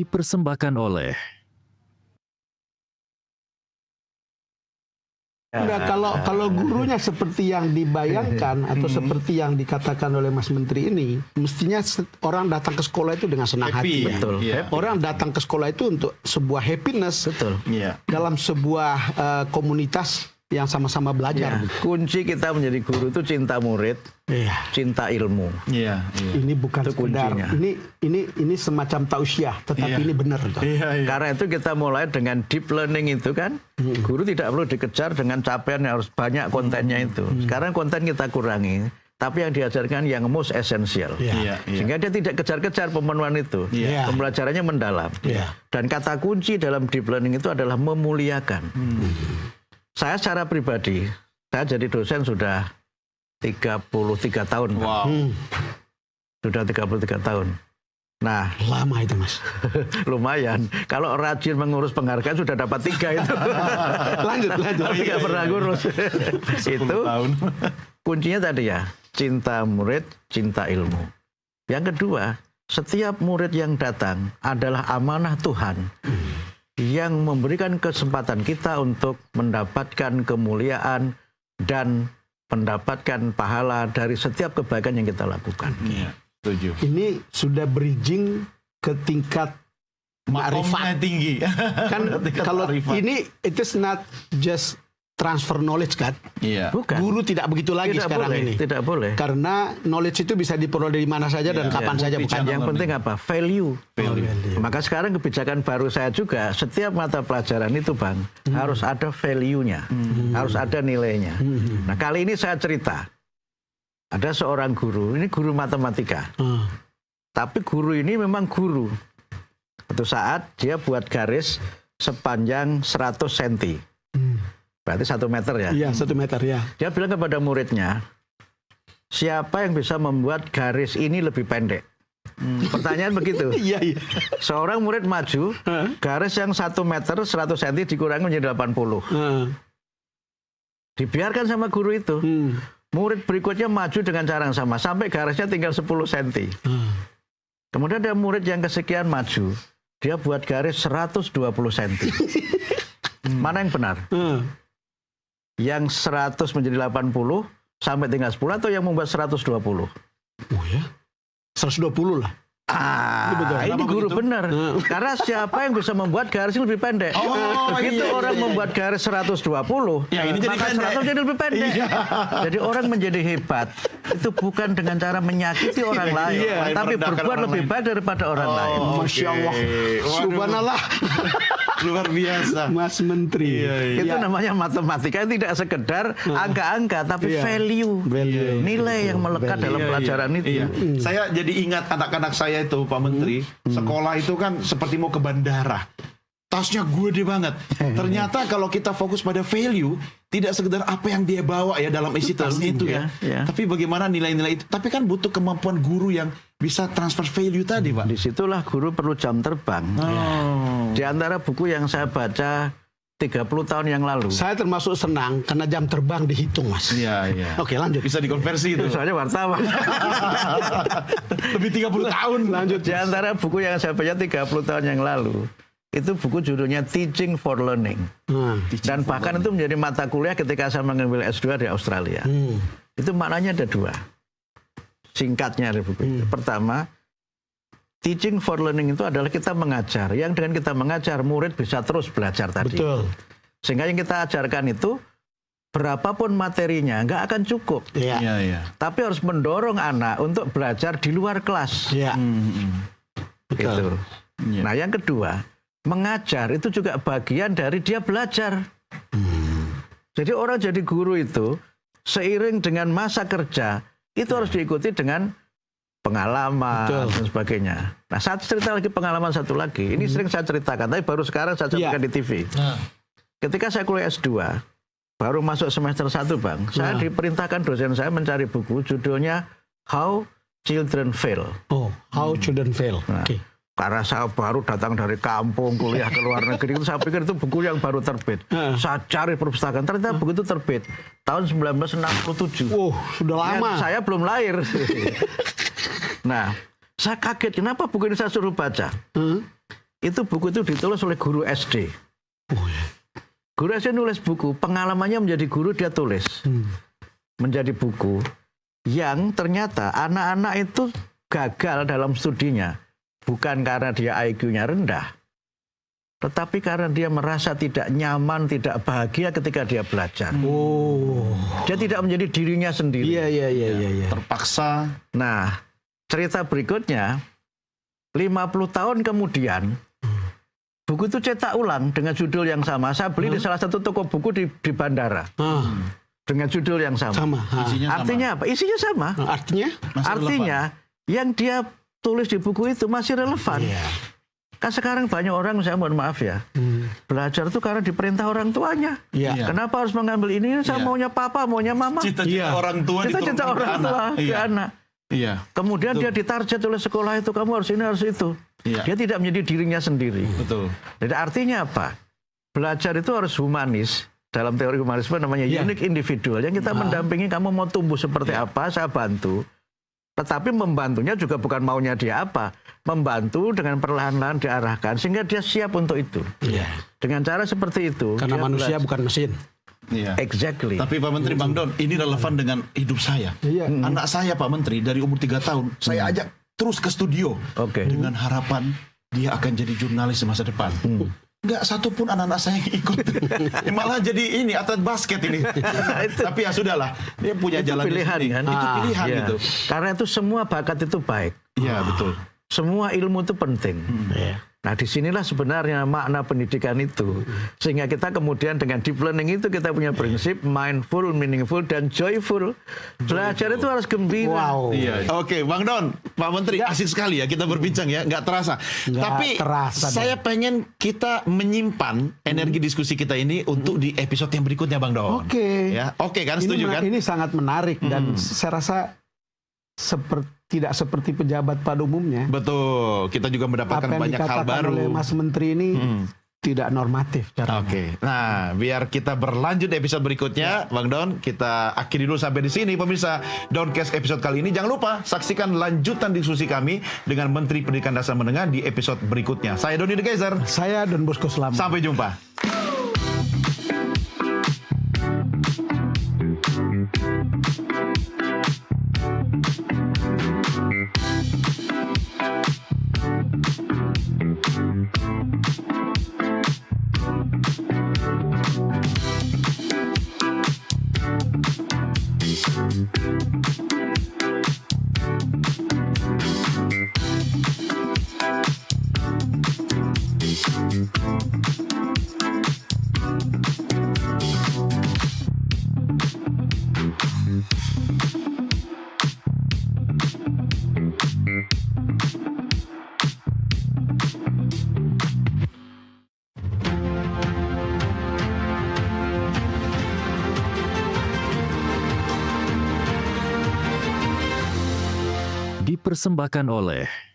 dipersembahkan oleh Enggak, kalau gurunya seperti yang dibayangkan atau seperti yang dikatakan oleh Mas Menteri ini, mestinya orang datang ke sekolah itu dengan senang hati. ya? Betul. Yeah. Orang datang ke sekolah itu untuk sebuah happiness. Betul. Yeah. Dalam sebuah komunitas yang sama-sama belajar. Ya, kunci kita menjadi guru itu cinta murid, cinta ilmu. Iya. Ini bukan itu sekedar, kuncinya. ini semacam tausiah, tetapi ini benar. Karena itu kita mulai dengan deep learning itu kan, guru tidak perlu dikejar dengan capaian yang harus banyak kontennya itu. Sekarang konten kita kurangi, tapi yang diajarkan yang most essential. Sehingga dia tidak kejar-kejar pemenuhan itu. Pembelajarannya mendalam. Dan kata kunci dalam deep learning itu adalah memuliakan. Saya secara pribadi, saya jadi dosen sudah 33 tahun. Wow. Sudah 33 tahun. Nah, lama itu Mas. Lumayan. Kalau rajin mengurus penghargaan sudah dapat 3 itu. lanjut. Tapi nggak pernah ngurus. Itu tahun. Kuncinya tadi ya, cinta murid, cinta ilmu. Yang kedua, setiap murid yang datang adalah amanah Tuhan yang memberikan kesempatan kita untuk mendapatkan kemuliaan dan mendapatkan pahala dari setiap kebaikan yang kita lakukan. Iya, setuju. Ini sudah bridging ke tingkat makomnya tinggi. Kan kalau ini it is not just transfer knowledge kan? Iya. Bukan. Guru tidak begitu lagi Tidak sekarang boleh, ini. Tidak boleh. Karena knowledge itu bisa diperoleh dari mana saja dan kapan saja, bukan? Yang penting apa? Value. Value. Maka sekarang kebijakan baru saya juga, setiap mata pelajaran itu Bang, harus ada value-nya. Harus ada nilainya. Nah, kali ini saya cerita. Ada seorang guru, ini guru matematika. Tapi guru ini memang guru. Suatu saat dia buat garis sepanjang 100 cm. Berarti 1 meter ya? Iya, 1 meter ya. Dia bilang kepada muridnya, siapa yang bisa membuat garis ini lebih pendek? Pertanyaan begitu. Iya. Seorang murid maju, garis yang 1 meter 100 cm dikurangi menjadi 80. Dibiarkan sama guru itu. Murid berikutnya maju dengan cara yang sama, sampai garisnya tinggal 10 cm. Kemudian ada murid yang kesekian maju, dia buat garis 120 cm. Mana yang benar? Yang 100 menjadi 80 sampai tinggal 10 atau yang membuat 120? Oh ya? 120 lah. Ini guru benar. Karena siapa yang bisa membuat garis lebih pendek? Begitu orang membuat garis 120, ya, ini jadi maka 100 jadi lebih pendek. Jadi orang menjadi hebat itu bukan dengan cara menyakiti orang lain, tapi berbuat lebih baik daripada orang lain. Masya Allah. Subhanallah. Luar biasa. Mas Menteri. Itu namanya matematika, tidak sekedar angka-angka, tapi value. Nilai yang melekat dalam pelajaran itu. Saya jadi ingat anak-anak saya itu, Pak Menteri, sekolah itu kan seperti mau ke bandara. Tasnya gede banget. Ternyata kalau kita fokus pada value, tidak sekedar apa yang dia bawa ya dalam isi tasnya itu ya. Tapi bagaimana nilai-nilai itu. Tapi kan butuh kemampuan guru yang bisa transfer value tadi, Pak. Disitulah guru perlu jam terbang. Di antara buku yang saya baca 30 tahun yang lalu. Saya termasuk senang karena jam terbang dihitung, Mas. Iya. Oke, lanjut. Bisa dikonversi itu. Soalnya wartawan. Lebih 30 tahun. Lanjut. Di antara buku yang saya baca 30 tahun yang lalu, itu buku judulnya Teaching for Learning. Dan bahkan itu menjadi mata kuliah ketika saya mengambil S2 di Australia. Itu maknanya ada 2. Singkatnya dari buku itu. Pertama, Teaching for Learning itu adalah kita mengajar. Yang dengan kita mengajar, murid bisa terus belajar tadi. Betul. Sehingga yang kita ajarkan itu, berapapun materinya, nggak akan cukup. Iya. Tapi harus mendorong anak untuk belajar di luar kelas. Iya. Gitu. Nah, yang kedua, mengajar itu juga bagian dari dia belajar. Jadi orang jadi guru itu, seiring dengan masa kerja, itu harus diikuti dengan pengalaman dan sebagainya. Nah, saya cerita lagi pengalaman satu lagi. Ini sering saya ceritakan, tapi baru sekarang saya sampaikan di TV. Ketika saya kuliah S2, baru masuk semester 1, Bang, saya diperintahkan dosen saya mencari buku judulnya How Children Fail. How Children Fail. Karena saya baru datang dari kampung, kuliah ke luar negeri, itu saya pikir itu buku yang baru terbit. Saya cari perpustakaan, ternyata buku itu terbit tahun 1967. Sudah lama. Saya belum lahir. Nah, saya kaget, kenapa buku ini saya suruh baca? itu buku itu ditulis oleh guru SD. Guru SD nulis buku, pengalamannya menjadi guru dia tulis. Menjadi buku yang ternyata anak-anak itu gagal dalam studinya. Bukan karena dia IQ-nya rendah, tetapi karena dia merasa tidak nyaman, tidak bahagia ketika dia belajar. Dia tidak menjadi dirinya sendiri. Iya. Terpaksa. Nah, cerita berikutnya, 50 tahun kemudian, buku itu cetak ulang dengan judul yang sama. Saya beli di salah satu toko buku di bandara. Dengan judul yang sama. Sama. Isinya Artinya apa? Isinya sama. Artinya? Artinya, yang dia tulis di buku itu masih relevan. Kan sekarang banyak orang, saya mohon maaf ya, belajar itu karena diperintah orang tuanya. Kenapa harus mengambil ini? Saya maunya papa, maunya mama. Cita-cita orang tua Cita-cita orang tua ke anak. Kemudian dia ditarget oleh sekolah itu, kamu harus ini, harus itu. Dia tidak menjadi dirinya sendiri. Betul. Jadi artinya apa? Belajar itu harus humanis. Dalam teori humanisme namanya unique individual. Yang kita mendampingi, kamu mau tumbuh seperti apa, saya bantu. Tetapi membantunya juga bukan maunya dia apa. Membantu dengan perlahan-lahan diarahkan sehingga dia siap untuk itu. Dengan cara seperti itu. Karena manusia bukan mesin. Exactly. Tapi Pak Menteri, Bang Don, ini relevan dengan hidup saya. Anak saya Pak Menteri dari umur 3 tahun, saya ajak terus ke studio. Dengan harapan dia akan jadi jurnalis di masa depan. Nggak satu pun anak-anak saya yang ikut. Malah jadi ini atlet basket ini. Tapi ya sudahlah, dia punya itu jalan pilihan kan? Itu pilihan itu. Karena itu semua bakat itu baik. Iya, betul. Semua ilmu itu penting. Nah, disinilah sebenarnya makna pendidikan itu. Sehingga kita kemudian dengan deep learning itu kita punya prinsip mindful, meaningful, dan joyful. Belajar itu harus gembira. Oke, Bang Don, Pak Menteri, asik sekali ya kita berbincang ya, nggak terasa. Tapi saya pengen kita menyimpan energi diskusi kita ini untuk di episode yang berikutnya, Bang Don. Oke kan, setuju kan? Ini sangat menarik dan saya rasa tidak seperti pejabat pada umumnya. Betul, kita juga mendapatkan banyak hal baru. Oleh Mas Menteri ini tidak normatif caranya. Nah, biar kita berlanjut episode berikutnya, Bang Don, kita akhiri dulu sampai di sini, pemirsa Doncast episode kali ini. Jangan lupa saksikan lanjutan diskusi kami dengan Menteri Pendidikan Dasar Menengah di episode berikutnya. Saya Doni De Keyser. Saya Don Bosco Slamet. Sampai jumpa. Dipersembahkan oleh